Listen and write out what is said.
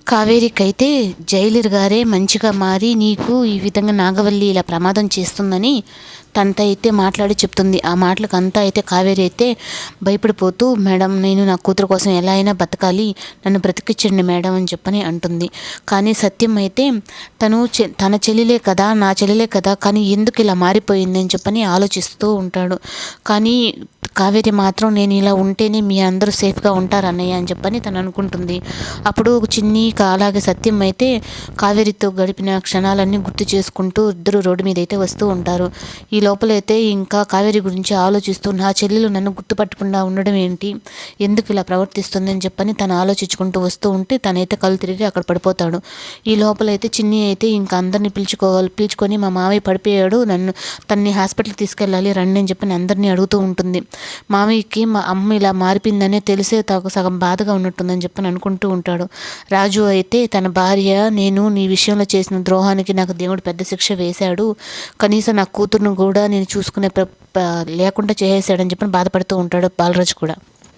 కావేరికైతే Jailer గారే మంచిగా మారి నీకు ఈ విధంగా నాగవల్లి ఇలా ప్రమాదం చేస్తుందని తనతో అయితే మాట్లాడి చెప్తుంది. ఆ మాటలకు అంతా అయితే కావేరి అయితే భయపడిపోతూ, మేడం నేను నా కూతురు కోసం ఎలా అయినా బతకాలి, నన్ను బ్రతికించండి మేడం అని చెప్పని అంటుంది. కానీ సత్యం అయితే తన చెల్లెలే కదా, నా చెల్లెలే కదా, కానీ ఎందుకు ఇలా మారిపోయింది అని చెప్పని ఆలోచిస్తూ ఉంటాడు. కానీ కావేరి మాత్రం నేను ఇలా ఉంటేనే మీ అందరూ సేఫ్గా ఉంటారు అన్నయ్య అని చెప్పని తను అనుకుంటుంది. అప్పుడు చిన్ని అలాగే సత్యం అయితే కావేరితో గడిపిన క్షణాలన్నీ గుర్తు చేసుకుంటూ ఇద్దరు రోడ్డు మీద అయితే వస్తూ ఉంటారు. ఈ లోపలైతే ఇంకా కావేరి గురించి ఆలోచిస్తూ నా చెల్లెలు నన్ను గుర్తుపట్టకుండా ఉండడం ఏంటి, ఎందుకు ఇలా ప్రవర్తిస్తుంది అని చెప్పని తను ఆలోచించుకుంటూ వస్తూ ఉంటే తనైతే కళ్ళు తిరిగి అక్కడ పడిపోతాడు. ఈ లోపలైతే చిన్ని అయితే ఇంకా అందరినీ పిలుచుకొని మా మావయ్య పడిపోయాడు, తన్ని హాస్పిటల్కి తీసుకెళ్ళాలి రండి అని చెప్పని అందరినీ అడుగుతూ ఉంటుంది. మామయ్యకి మా అమ్మ ఇలా మారిపోయిందనే తెలిసే సగం బాధగా ఉన్నట్టుందని చెప్పని అనుకుంటూ ఉంటాడు. రాజు అయితే తన భార్య, నేను నీ విషయంలో చేసిన ద్రోహానికి నాకు దేవుడు పెద్ద శిక్ష వేశాడు, కనీసం నా కూతురును కూడా నేను చూసుకునే లేకుండా చేసేసాడని చెప్పని బాధపడుతూ ఉంటాడు బాలరాజు కూడా.